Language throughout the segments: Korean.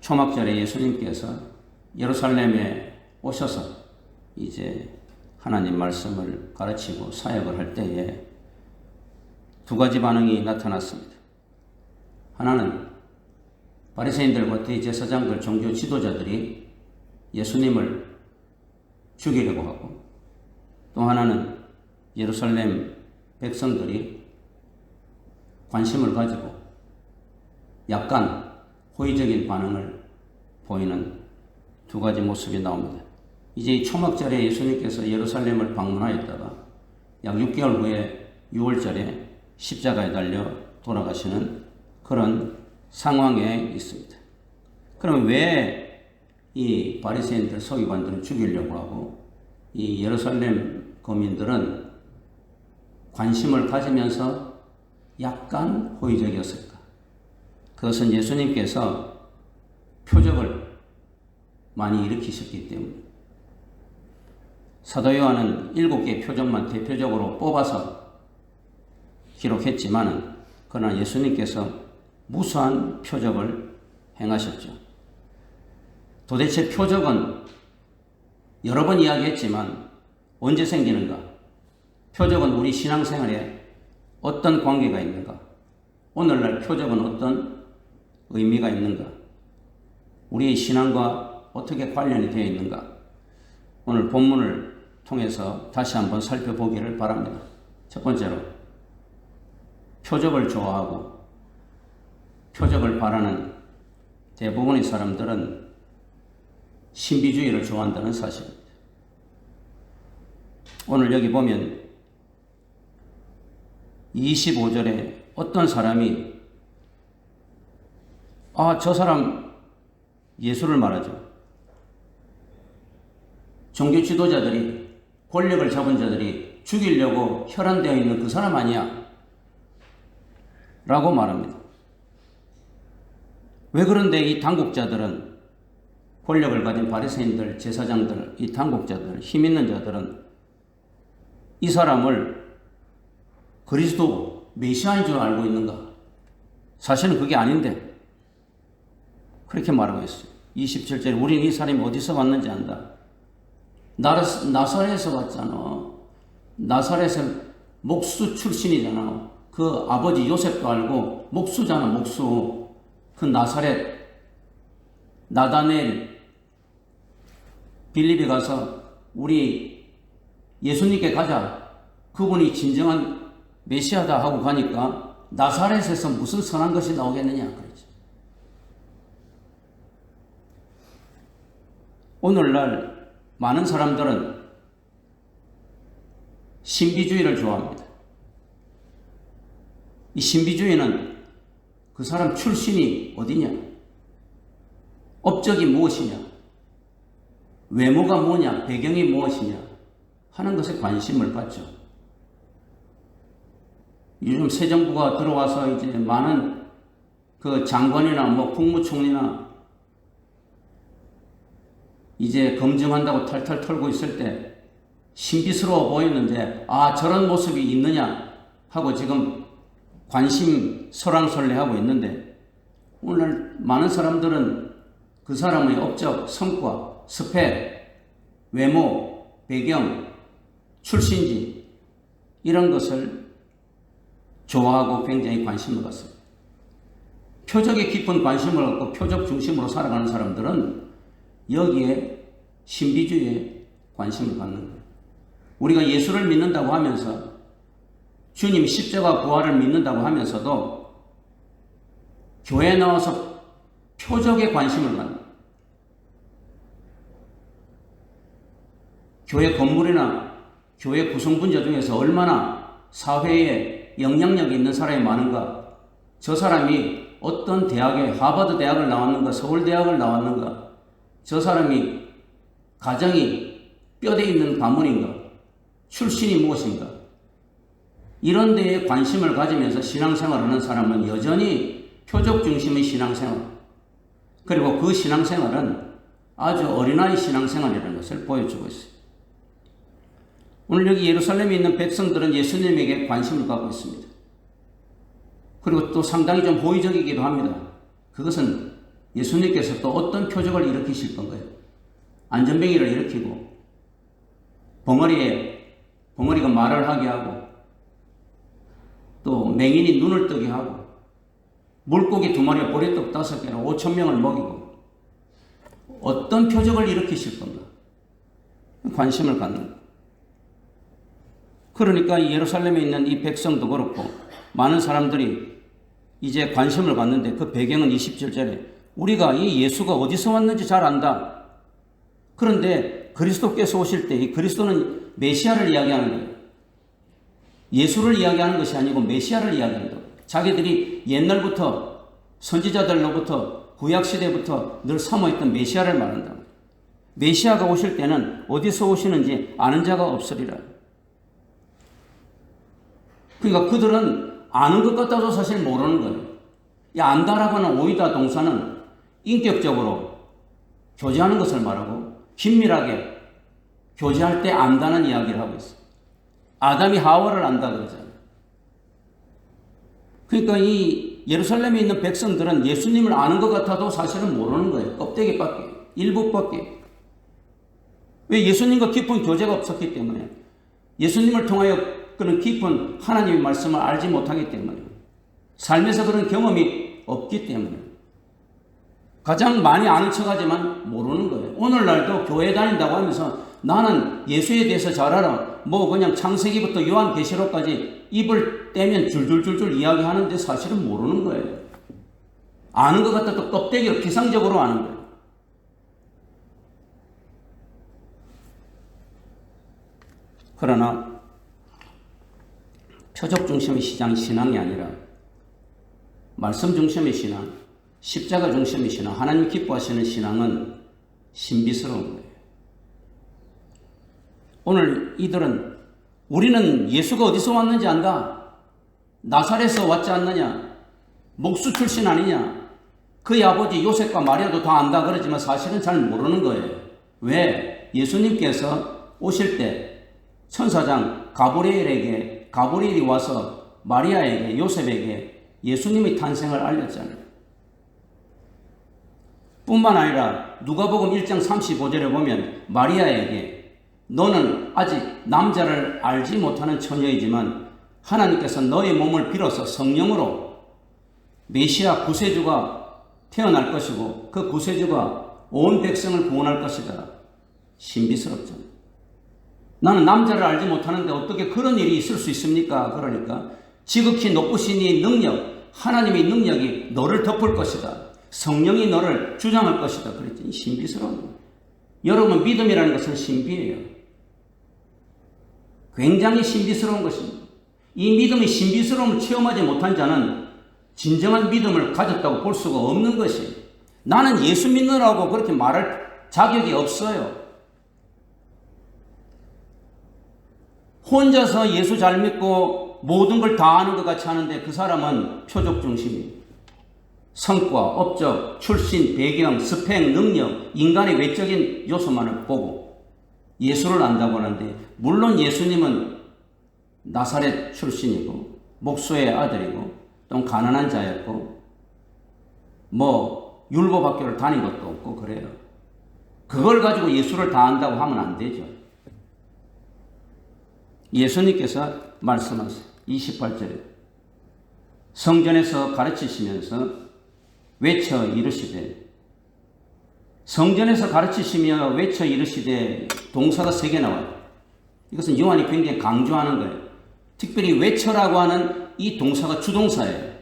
초막절에 예수님께서 예루살렘에 오셔서 이제 하나님 말씀을 가르치고 사역을 할 때에 두 가지 반응이 나타났습니다. 하나는 바리새인들과 대제사장들, 종교 지도자들이 예수님을 죽이려고 하고, 또 하나는 예루살렘 백성들이 관심을 가지고 약간 호의적인 반응을 보이는 두 가지 모습이 나옵니다. 이제 이 초막절에 예수님께서 예루살렘을 방문하였다가 약 6개월 후에 6월절에 십자가에 달려 돌아가시는 그런 상황에 있습니다. 그럼 왜 이 바리새인들, 서기관들은 죽이려고 하고 이 예루살렘 거민들은 관심을 가지면서 약간 호의적이었을까? 그것은 예수님께서 표적을 많이 일으키셨기 때문에. 사도 요한은 7개의 표적만 대표적으로 뽑아서 기록했지만, 그러나 예수님께서 무수한 표적을 행하셨죠. 도대체 표적은 여러 번 이야기했지만 언제 생기는가? 표적은 우리 신앙생활에 어떤 관계가 있는가? 오늘날 표적은 어떤 의미가 있는가? 우리의 신앙과 어떻게 관련이 되어 있는가? 오늘 본문을 통해서 다시 한번 살펴보기를 바랍니다. 첫 번째로, 표적을 좋아하고 표적을 바라는 대부분의 사람들은 신비주의를 좋아한다는 사실입니다. 오늘 여기 보면 25절에 어떤 사람이 저 사람 예수를 말하죠. 종교 지도자들이, 권력을 잡은 자들이 죽이려고 혈안되어 있는 그 사람 아니야? 라고 말합니다. 왜 그런데 이 당국자들은, 권력을 가진 바리새인들, 제사장들, 이 당국자들, 힘 있는 자들은 이 사람을 그리스도 메시아인 줄 알고 있는가? 사실은 그게 아닌데 그렇게 말하고 있어요. 27절에 우린 이 사람이 어디서 왔는지 안다. 나사렛에서 왔잖아. 나사렛은 목수 출신이잖아. 그 아버지 요셉도 알고 목수잖아, 목수. 그 나사렛, 나다넬, 빌립이 가서 우리 예수님께 가자. 그분이 진정한 메시아다 하고 가니까 나사렛에서 무슨 선한 것이 나오겠느냐 그러죠. 오늘날 많은 사람들은 신비주의를 좋아합니다. 이 신비주의는 그 사람 출신이 어디냐, 업적이 무엇이냐, 외모가 뭐냐, 배경이 무엇이냐 하는 것에 관심을 갖죠. 요즘 새 정부가 들어와서 이제 많은 그 장관이나 국무총리나 이제 검증한다고 탈탈 털고 있을 때 신비스러워 보이는데, 저런 모습이 있느냐 하고 지금 관심 설왕설래하고 있는데, 오늘 많은 사람들은 그 사람의 업적, 성과, 스펙, 외모, 배경, 출신지 이런 것을 좋아하고 굉장히 관심을 갖습니다. 표적에 깊은 관심을 갖고 표적 중심으로 살아가는 사람들은 여기에 신비주의에 관심을 갖는 거예요. 우리가 예수를 믿는다고 하면서, 주님 십자가 부활을 믿는다고 하면서도 교회에 나와서 표적에 관심을 갖는 거예요. 교회 건물이나 교회 구성분자 중에서 얼마나 사회에 영향력이 있는 사람이 많은가, 저 사람이 어떤 대학에, 하버드 대학을 나왔는가, 서울대학을 나왔는가, 저 사람이 가정이 뼈대 있는 가문인가, 출신이 무엇인가, 이런 데에 관심을 가지면서 신앙생활을 하는 사람은 여전히 표적 중심의 신앙생활, 그리고 그 신앙생활은 아주 어린아이 신앙생활이라는 것을 보여주고 있어요. 오늘 여기 예루살렘에 있는 백성들은 예수님에게 관심을 갖고 있습니다. 그리고 또 상당히 좀 호의적이기도 합니다. 그것은 예수님께서 또 어떤 표적을 일으키실 건가요? 안전뱅이를 일으키고 벙어리가 말을 하게 하고 또 맹인이 눈을 뜨게 하고 물고기 2마리에 보리떡 5개로 5,000명을 먹이고 어떤 표적을 일으키실 건가? 관심을 갖는 거예요. 그러니까 예루살렘에 있는 이 백성도 그렇고 많은 사람들이 이제 관심을 갖는데 그 배경은 27절에 우리가 이 예수가 어디서 왔는지 잘 안다. 그런데 그리스도께서 오실 때 이 그리스도는 메시아를 이야기하는 거예요. 예수를 이야기하는 것이 아니고 메시아를 이야기한다. 자기들이 옛날부터 선지자들로부터 구약시대부터 늘 사모했던 메시아를 말한다. 메시아가 오실 때는 어디서 오시는지 아는 자가 없으리라. 그러니까 그들은 아는 것 같아도 사실 모르는 거예요. 이 안다라고 하는 오이다 동사는 인격적으로 교제하는 것을 말하고 긴밀하게 교제할 때 안다는 이야기를 하고 있어요. 아담이 하와를 안다 그러잖아요. 그러니까 이 예루살렘에 있는 백성들은 예수님을 아는 것 같아도 사실은 모르는 거예요. 껍데기밖에, 일부밖에. 왜? 예수님과 깊은 교제가 없었기 때문에, 예수님을 통하여 그런 깊은 하나님의 말씀을 알지 못하기 때문에, 삶에서 그런 경험이 없기 때문에 가장 많이 아는 척하지만 모르는 거예요. 오늘날도 교회 다닌다고 하면서 나는 예수에 대해서 잘 알아. 뭐 그냥 창세기부터 요한계시록까지 입을 떼면 줄줄줄줄 이야기하는데 사실은 모르는 거예요. 아는 것 같아도 껍데기로 기상적으로 아는 거예요. 그러나 표적 중심의 신앙이 아니라 말씀 중심의 신앙, 십자가 중심의 신앙, 하나님 기뻐하시는 신앙은 신비스러운 거예요. 오늘 이들은 우리는 예수가 어디서 왔는지 안다. 나사렛에서 왔지 않느냐. 목수 출신 아니냐. 그의 아버지 요셉과 마리아도 다 안다 그러지만 사실은 잘 모르는 거예요. 왜? 예수님께서 오실 때 천사장 가브리엘이 와서 마리아에게 요셉에게 예수님의 탄생을 알렸잖아요. 뿐만 아니라 누가복음 1장 35절에 보면 마리아에게 너는 아직 남자를 알지 못하는 처녀이지만 하나님께서 너의 몸을 빌어서 성령으로 메시아 구세주가 태어날 것이고 그 구세주가 온 백성을 구원할 것이다. 신비스럽잖아요. 나는 남자를 알지 못하는데 어떻게 그런 일이 있을 수 있습니까? 그러니까 지극히 높으신 이 능력, 하나님의 능력이 너를 덮을 것이다. 성령이 너를 주장할 것이다. 그랬더니 신비스러운 거예요. 여러분, 믿음이라는 것은 신비예요. 굉장히 신비스러운 것입니다. 이 믿음의 신비스러움을 체험하지 못한 자는 진정한 믿음을 가졌다고 볼 수가 없는 것이에요. 나는 예수 믿느라고 그렇게 말할 자격이 없어요. 혼자서 예수 잘 믿고 모든 걸 다 아는 것 같이 하는데 그 사람은 표적 중심이에요. 성과, 업적, 출신, 배경, 스펙, 능력, 인간의 외적인 요소만을 보고 예수를 안다고 하는데, 물론 예수님은 나사렛 출신이고 목수의 아들이고 또 가난한 자였고 뭐 율법학교를 다닌 것도 없고 그래요. 그걸 가지고 예수를 다 안다고 하면 안 되죠. 예수님께서 말씀하세요. 28절에 성전에서 가르치시면서 외쳐 이르시되, 성전에서 가르치시며 외쳐 이르시되 동사가 3개 나와요. 이것은 요한이 굉장히 강조하는 거예요. 특별히 외쳐라고 하는 이 동사가 주동사예요.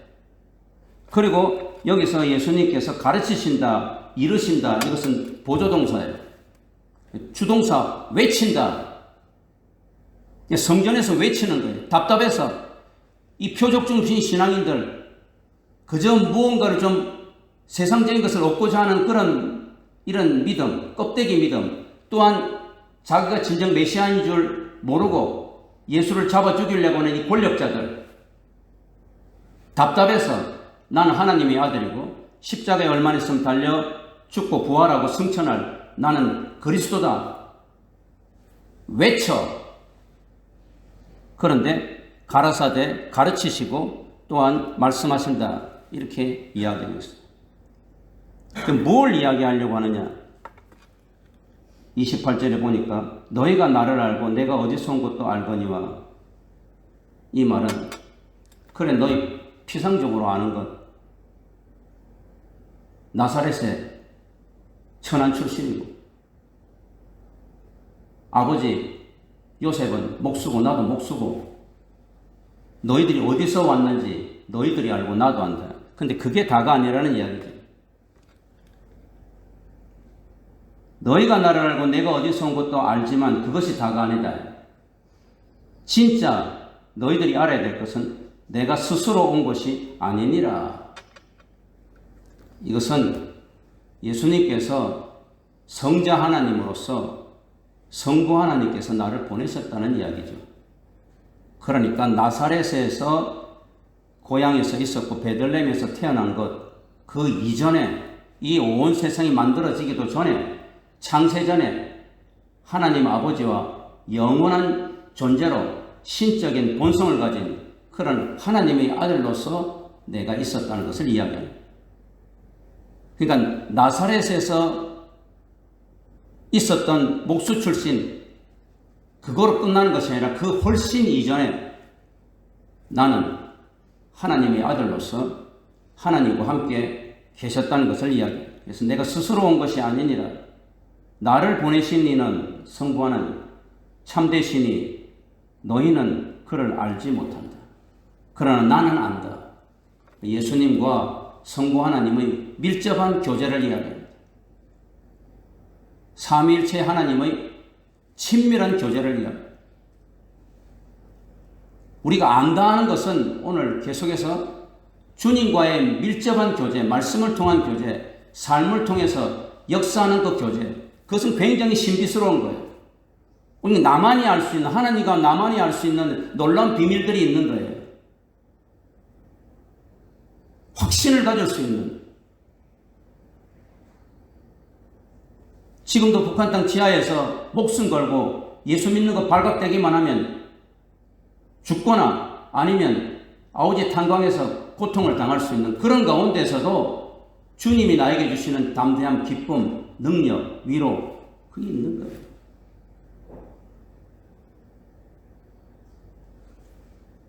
그리고 여기서 예수님께서 가르치신다, 이르신다, 이것은 보조동사예요. 주동사 외친다. 성전에서 외치는 거예요. 답답해서 이 표적 중심 신앙인들 그저 무언가를 좀 세상적인 것을 얻고자 하는 이런 믿음, 껍데기 믿음, 또한 자기가 진정 메시아인 줄 모르고 예수를 잡아 죽이려고 하는 이 권력자들, 답답해서 나는 하나님의 아들이고 십자가에 얼마 있으면 달려 죽고 부활하고 승천할 나는 그리스도다. 외쳐. 그런데 가라사대 가르치시고 또한 말씀하신다. 이렇게 이야기하고 있습니다. 뭘 이야기하려고 하느냐? 28절에 보니까 너희가 나를 알고 내가 어디서 온 것도 알거니와, 이 말은 그래 너희 피상적으로 아는 것, 나사렛의 천한 출신이고 아버지 요셉은 목수고 나도 목수고 너희들이 어디서 왔는지 너희들이 알고 나도 안다. 근데 그게 다가 아니라는 이야기죠. 너희가 나를 알고 내가 어디서 온 것도 알지만 그것이 다가 아니다. 진짜 너희들이 알아야 될 것은 내가 스스로 온 것이 아니니라. 이것은 예수님께서 성자 하나님으로서 성부 하나님께서 나를 보내셨다는 이야기죠. 그러니까 나사렛에서 고향에서 있었고 베들레헴에서 태어난 것, 그 이전에 이 온 세상이 만들어지기도 전에 창세전에 하나님 아버지와 영원한 존재로 신적인 본성을 가진 그런 하나님의 아들로서 내가 있었다는 것을 이야기합니다. 그러니까 나사렛에서 있었던 목수 출신, 그거로 끝나는 것이 아니라 그 훨씬 이전에 나는 하나님의 아들로서 하나님과 함께 계셨다는 것을 이야기해요. 그래서 내가 스스로 온 것이 아니니라. 나를 보내신 이는 성부 하나님, 참되시니 너희는 그를 알지 못한다. 그러나 나는 안다. 예수님과 성부 하나님의 밀접한 교제를 이야기합니다. 삼위일체 하나님의 친밀한 교제를 이야기합니다. 우리가 안다 하는 것은 오늘 계속해서 주님과의 밀접한 교제, 말씀을 통한 교제, 삶을 통해서 역사하는 그 교제, 그것은 굉장히 신비스러운 거예요. 우리가 나만이 알 수 있는, 하나님과 나만이 알 수 있는 놀라운 비밀들이 있는 거예요. 확신을 가질 수 있는. 지금도 북한 땅 지하에서 목숨 걸고 예수 믿는 거 발각되기만 하면 죽거나 아니면 아우지 탄광에서 고통을 당할 수 있는 그런 가운데서도 주님이 나에게 주시는 담대함, 기쁨, 능력, 위로, 그게 있는 거예요.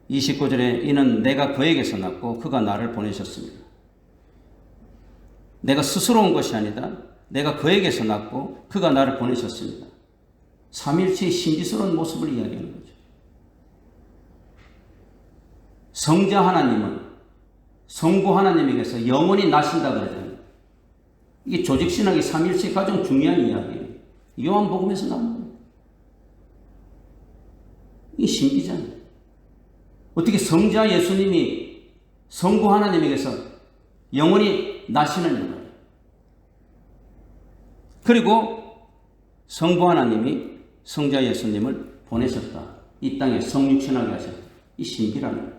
이 29절에 이는 내가 그에게서 났고 그가 나를 보내셨습니다. 내가 스스로 온 것이 아니다. 내가 그에게서 났고 그가 나를 보내셨습니다. 삼일체의 신비스러운 모습을 이야기하는 거죠. 성자 하나님은 성부 하나님에게서 영원히 나신다 그러잖아요. 이게 조직신학의 삼일체의 가장 중요한 이야기예요. 요한복음에서 나온 거예요. 이게 신비잖아요. 어떻게 성자 예수님이 성부 하나님에게서 영원히 나시는 거예요. 그리고 성부 하나님이 성자 예수님을 보내셨다. 이 땅에 성육신하게 하셨다. 이 신비라는 거예요.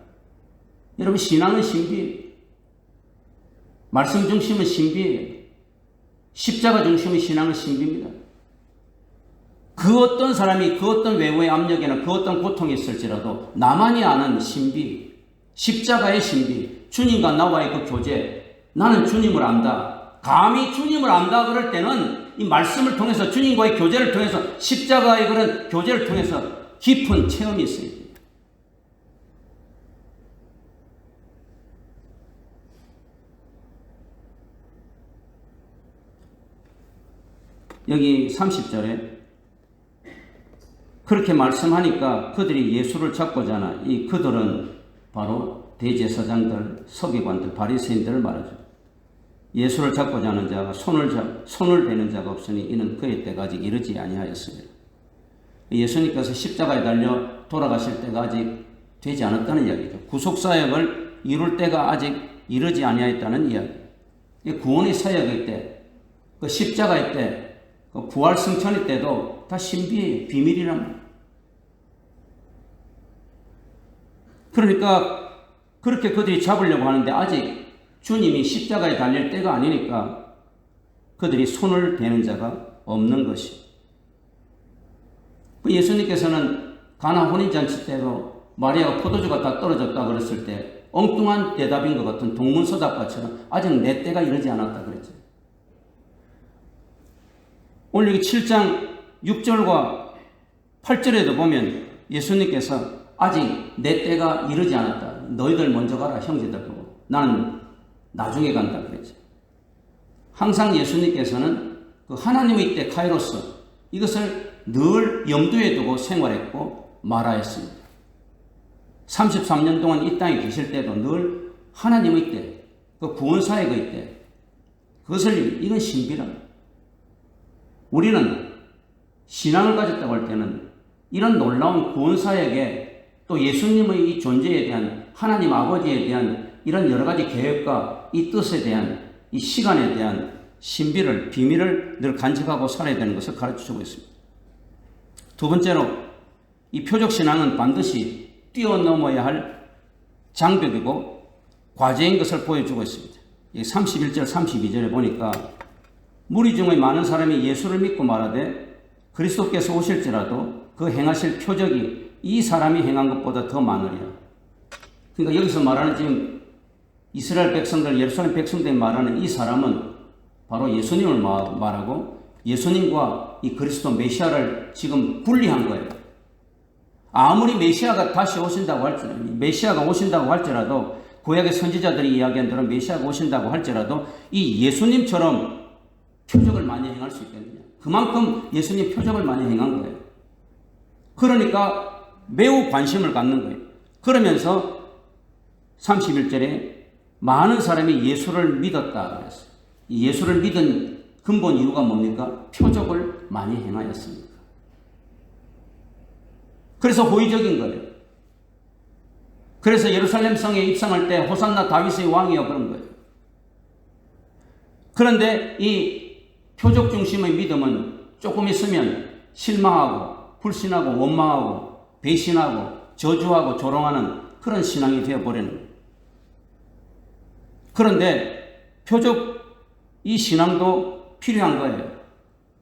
여러분, 신앙은 신비예요. 말씀 중심은 신비예요. 십자가 중심의 신앙은 신비입니다. 그 어떤 사람이 그 어떤 외부의 압력이나 그 어떤 고통이 있을지라도 나만이 아는 신비, 십자가의 신비, 주님과 나와의 그 교제, 나는 주님을 안다. 감히 주님을 안다 그럴 때는 이 말씀을 통해서 주님과의 교제를 통해서 십자가의 그런 교제를 통해서 깊은 체험이 있어야 돼요. 여기 30절에 그렇게 말씀하니까 그들이 예수를 잡고자 하나 이 그들은 바로 대제사장들, 서기관들, 바리새인들을 말하죠. 예수를 잡고자 하는 자가 손을 대는 자가 없으니 이는 그의 때가 아직 이르지 아니하였습니다. 예수님께서 십자가에 달려 돌아가실 때가 아직 되지 않았다는 이야기죠. 구속사역을 이룰 때가 아직 이르지 아니하였다는 이야기. 구원의 사역일 때, 그 십자가의 때, 그 부활 승천의 때도 다 신비예요. 비밀이란. 그러니까 그렇게 그들이 잡으려고 하는데 아직 주님이 십자가에 달릴 때가 아니니까 그들이 손을 대는 자가 없는 것이. 예수님께서는 가나 혼인잔치 때도 마리아가 포도주가 다 떨어졌다 그랬을 때 엉뚱한 대답인 것 같은 동문서답과처럼 아직 내 때가 이르지 않았다 그랬죠. 오늘 여기 7장 6절과 8절에도 보면 예수님께서 아직 내 때가 이르지 않았다. 너희들 먼저 가라, 형제들 보고. 나는 나중에 간다 그랬죠. 항상 예수님께서는 그 하나님의 때 카이로스, 이것을 늘 염두에 두고 생활했고 말하였습니다. 33년 동안 이 땅에 계실 때도 늘 하나님의 때, 그 구원사역의 때, 이건 신비랍니다. 우리는 신앙을 가졌다고 할 때는 이런 놀라운 구원사역에 또 예수님의 이 존재에 대한, 하나님 아버지에 대한 이런 여러 가지 계획과 이 뜻에 대한, 이 시간에 대한 신비를, 비밀을 늘 간직하고 살아야 되는 것을 가르쳐주고 있습니다. 두 번째로, 이 표적신앙은 반드시 뛰어넘어야 할 장벽이고 과제인 것을 보여주고 있습니다. 31절, 32절에 보니까 무리 중에 많은 사람이 예수를 믿고 말하되 그리스도께서 오실지라도 그 행하실 표적이 이 사람이 행한 것보다 더 많으리라. 그러니까 여기서 말하는 지금 이스라엘 백성들, 예루살렘 백성들이 말하는 이 사람은 바로 예수님을 말하고 예수님과 이 그리스도 메시아를 지금 분리한 거예요. 아무리 메시아가 다시 오신다고 할지라도, 메시아가 오신다고 할지라도, 구약의 선지자들이 이야기한 대로 메시아가 오신다고 할지라도 이 예수님처럼 표적을 많이 행할 수 있겠느냐. 그만큼 예수님 표적을 많이 행한 거예요. 그러니까 매우 관심을 갖는 거예요. 그러면서 31절에 많은 사람이 예수를 믿었다 그랬어요. 이 예수를 믿은 근본 이유가 뭡니까? 표적을 많이 행하였습니다. 그래서 호의적인 거예요. 그래서 예루살렘 성에 입성할 때 호산나 다윗의 왕이여 그런 거예요. 그런데 이 표적 중심의 믿음은 조금 있으면 실망하고 불신하고 원망하고 배신하고 저주하고 조롱하는 그런 신앙이 되어버리는 거예요. 그런데 표적 이 신앙도 필요한 거예요.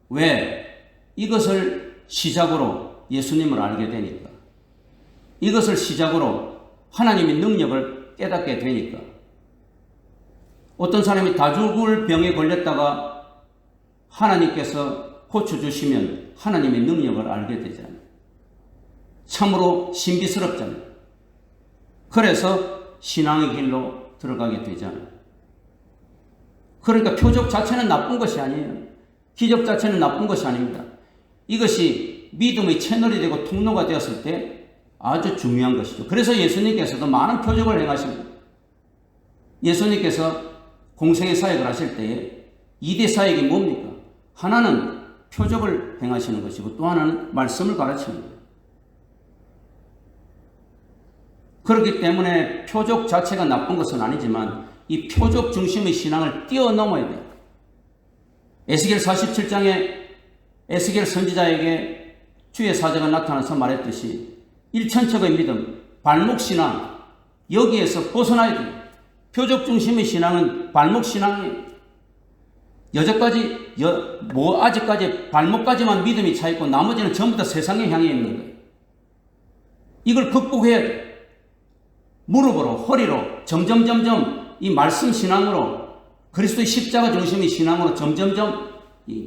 왜? 이것을 시작으로 예수님을 알게 되니까. 이것을 시작으로 하나님의 능력을 깨닫게 되니까. 어떤 사람이 다 죽을 병에 걸렸다가 하나님께서 고쳐주시면 하나님의 능력을 알게 되잖아요. 참으로 신비스럽잖아요. 그래서 신앙의 길로 들어가게 되잖아요. 그러니까 표적 자체는 나쁜 것이 아니에요. 기적 자체는 나쁜 것이 아닙니다. 이것이 믿음의 채널이 되고 통로가 되었을 때 아주 중요한 것이죠. 그래서 예수님께서도 많은 표적을 행하십니다. 예수님께서 공생의 사역을 하실 때에 2대 사역이 뭡니까? 하나는 표적을 행하시는 것이고 또 하나는 말씀을 가르치는 거예요. 그렇기 때문에 표적 자체가 나쁜 것은 아니지만 이 표적 중심의 신앙을 뛰어넘어야 돼요. 에스겔 47장에 에스겔 선지자에게 주의 사자가 나타나서 말했듯이 일천척의 믿음, 발목신앙, 여기에서 벗어나야 돼요. 표적 중심의 신앙은 발목신앙이에요. 아직까지 발목까지만 믿음이 차 있고 나머지는 전부 다 세상에 향해 있는 거예요. 이걸 극복해야 돼요. 무릎으로, 허리로, 점점 이 말씀 신앙으로, 그리스도의 십자가 중심의 신앙으로 점점점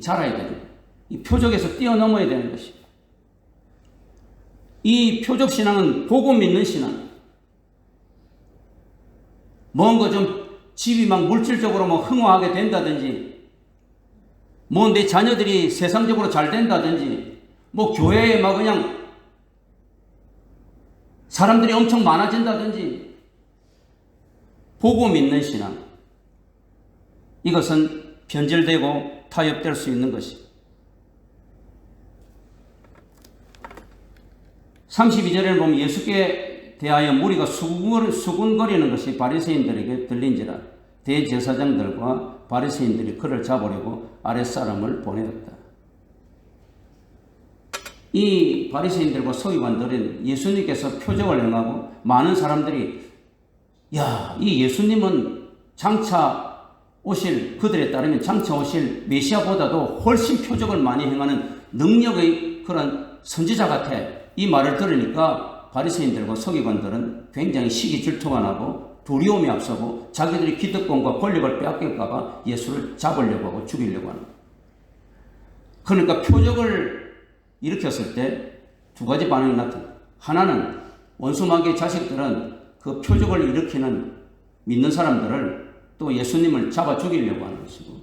자라야 되는 거예요. 이 표적에서 뛰어넘어야 되는 것이에요. 이 표적 신앙은 보고 믿는 신앙. 뭔가 좀 집이 막 물질적으로 뭐 흥화하게 된다든지, 뭐 내 자녀들이 세상적으로 잘 된다든지, 뭐 교회에 막 그냥 사람들이 엄청 많아진다든지, 보고 믿는 신앙. 이것은 변질되고 타협될 수 있는 것이. 32절에 보면 예수께 대하여 무리가 수군거리는 것이 바리새인들에게 들린지라 대제사장들과 바리새인들이 그를 잡으려고 아랫사람을 보내었다. 이 바리새인들과 서기관들은 예수님께서 표적을 행하고 많은 사람들이 이 예수님은 장차 오실, 그들에 따르면 장차 오실 메시아보다도 훨씬 표적을 많이 행하는 능력의 그런 선지자 같아. 이 말을 들으니까 바리새인들과 서기관들은 굉장히 시기 질투가 나고 두려움이 앞서고 자기들이 기득권과 권력을 빼앗길까 봐 예수를 잡으려고 하고 죽이려고 하는 거예요. 그러니까 표적을 일으켰을 때 두 가지 반응이 나타납니다. 하나는 원수마귀의 자식들은 그 표적을 일으키는 믿는 사람들을 또 예수님을 잡아 죽이려고 하는 것이고,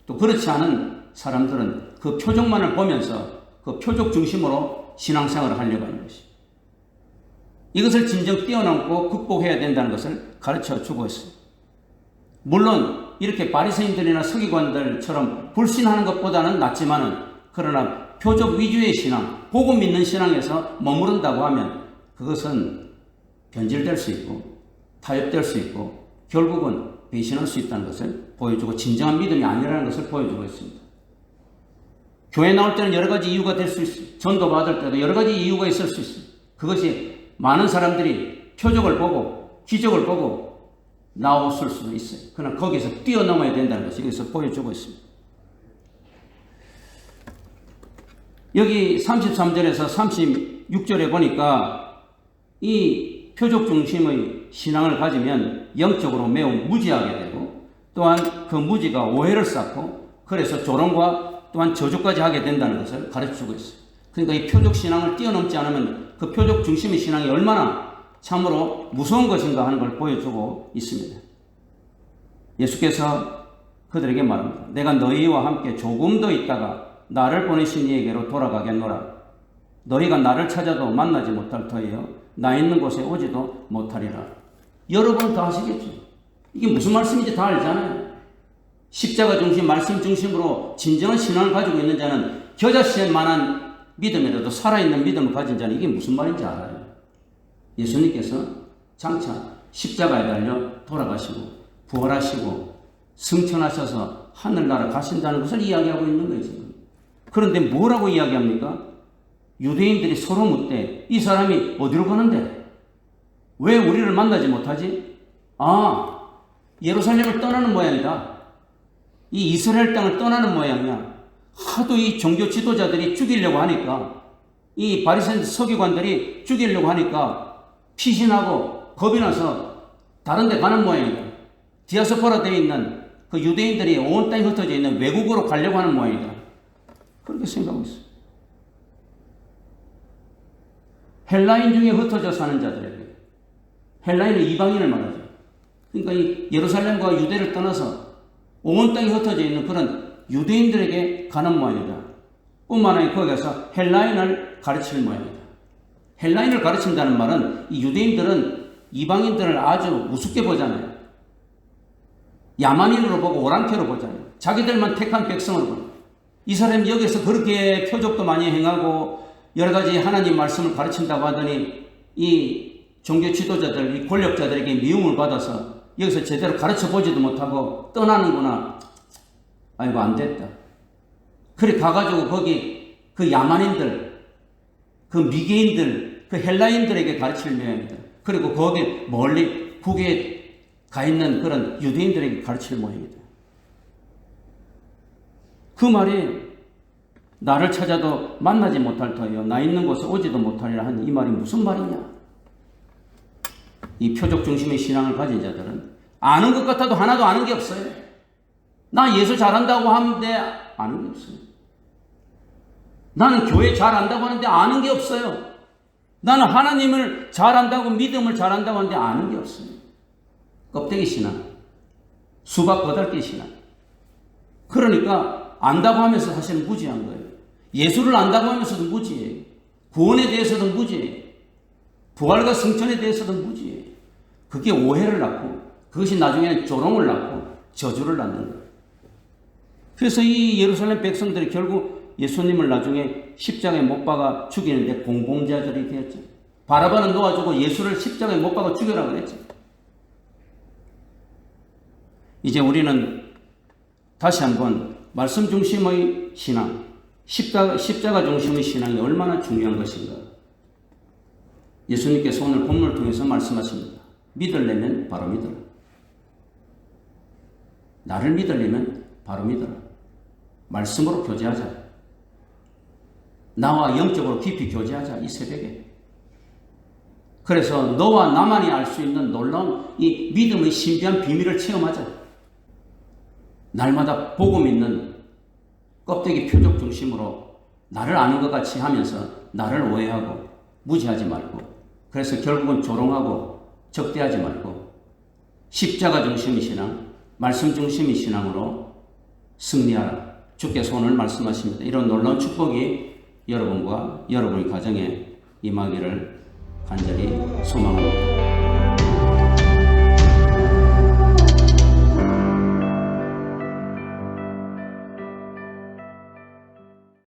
또 그렇지 않은 사람들은 그 표적만을 보면서 그 표적 중심으로 신앙생활을 하려고 하는 것입니다. 이것을 진정 뛰어넘고 극복해야 된다는 것을 가르쳐 주고 있습니다. 물론 이렇게 바리새인들이나 서기관들처럼 불신하는 것보다는 낫지만은, 그러나 표적 위주의 신앙, 복음 믿는 신앙에서 머무른다고 하면 그것은 변질될 수 있고 타협될 수 있고 결국은 배신할 수 있다는 것을 보여주고, 진정한 믿음이 아니라는 것을 보여주고 있습니다. 교회 나올 때는 여러 가지 이유가 될 수 있어요. 전도 받을 때도 여러 가지 이유가 있을 수 있어요. 그것이 많은 사람들이 표적을 보고 기적을 보고 나왔을 수도 있어요. 그러나 거기서 뛰어넘어야 된다는 것을 여기서 보여주고 있습니다. 여기 33절에서 36절에 보니까 이 표적 중심의 신앙을 가지면 영적으로 매우 무지하게 되고, 또한 그 무지가 오해를 쌓고 그래서 조롱과 또한 저주까지 하게 된다는 것을 가르쳐주고 있어요. 그러니까 이 표적 신앙을 뛰어넘지 않으면 그 표적 중심의 신앙이 얼마나 참으로 무서운 것인가 하는 걸 보여주고 있습니다. 예수께서 그들에게 말합니다. 내가 너희와 함께 조금 더 있다가 나를 보내신 이에게로 돌아가겠노라. 너희가 나를 찾아도 만나지 못할 터이요 나 있는 곳에 오지도 못하리라. 여러분 다 아시겠죠? 이게 무슨 말씀인지 다 알잖아요. 십자가 중심, 말씀 중심으로 진정한 신앙을 가지고 있는 자는 겨자씨만한 믿음이라도 살아있는 믿음을 가진 자는 이게 무슨 말인지 알아요. 예수님께서 장차 십자가에 달려 돌아가시고 부활하시고 승천하셔서 하늘나라 가신다는 것을 이야기하고 있는 거예요. 지금. 그런데 뭐라고 이야기합니까? 유대인들이 서로 묻되 이 사람이 어디로 가는데? 왜 우리를 만나지 못하지? 아, 예루살렘을 떠나는 모양이다. 이 이스라엘 땅을 떠나는 모양이야. 하도 이 종교 지도자들이 죽이려고 하니까, 이 바리새인 서기관들이 죽이려고 하니까 피신하고 겁이 나서 다른 데 가는 모양이다. 디아스포라 되어 있는 그 유대인들이 온 땅에 흩어져 있는 외국으로 가려고 하는 모양이다. 그렇게 생각하고 있어요. 헬라인 중에 흩어져 사는 자들에게, 헬라인은 이방인을 말하죠. 그러니까 이 예루살렘과 유대를 떠나서 온 땅에 흩어져 있는 그런 유대인들에게 가는 모양이다. 뿐만 아니라 거기 가서 헬라인을 가르칠 모양이다. 헬라인을 가르친다는 말은 이 유대인들은 이방인들을 아주 우습게 보잖아요. 야만인으로 보고 오랑캐로 보잖아요. 자기들만 택한 백성으로 보고. 이 사람이 여기서 그렇게 표적도 많이 행하고 여러 가지 하나님 말씀을 가르친다고 하더니 이 종교 지도자들, 이 권력자들에게 미움을 받아서 여기서 제대로 가르쳐 보지도 못하고 떠나는구나. 아이고, 안 됐다. 그래 가가지고 거기 그 야만인들, 그 미개인들, 그 헬라인들에게 가르칠 모양이다. 그리고 거기 멀리 북에 가 있는 그런 유대인들에게 가르칠 모양이다. 그 말이 나를 찾아도 만나지 못할 터이요 나 있는 곳에 오지도 못하리라 하는 이 말이 무슨 말이냐? 이 표적 중심의 신앙을 가진 자들은 아는 것 같아도 하나도 아는 게 없어요. 나 예수 잘한다고 하는데 아는 게 없어요. 나는 교회 잘한다고 하는데 아는 게 없어요. 나는 하나님을 잘한다고, 믿음을 잘한다고 하는데 아는 게 없어요. 껍데기 신앙, 수박 거달기 신앙. 그러니까 안다고 하면서 사실은 무지한 거예요. 예수를 안다고 하면서도 무지해요. 구원에 대해서도 무지해요. 부활과 승천에 대해서도 무지해요. 그게 오해를 낳고 그것이 나중에는 조롱을 낳고 저주를 낳는 거예요. 그래서 이 예루살렘 백성들이 결국 예수님을 나중에 십자가에 못 박아 죽이는데 공범자들이 되었죠. 바라바는 놓아주고 예수를 십자가에 못 박아 죽여라 그랬죠. 이제 우리는 다시 한번 말씀 중심의 신앙, 십자가 중심의 신앙이 얼마나 중요한 것인가. 예수님께서 오늘 본문을 통해서 말씀하십니다. 믿으려면 바로 믿어라. 나를 믿으려면 바로 믿어라. 말씀으로 교제하자. 나와 영적으로 깊이 교제하자. 이 새벽에. 그래서 너와 나만이 알 수 있는 놀라운 이 믿음의 신비한 비밀을 체험하자. 날마다 복음 있는 껍데기 표적 중심으로 나를 아는 것 같이 하면서 나를 오해하고 무지하지 말고, 그래서 결국은 조롱하고 적대하지 말고 십자가 중심의 신앙, 말씀 중심의 신앙으로 승리하라. 주께서 오늘 말씀하십니다. 이런 놀라운 축복이 여러분과 여러분의 가정에 임하기를 간절히 소망합니다.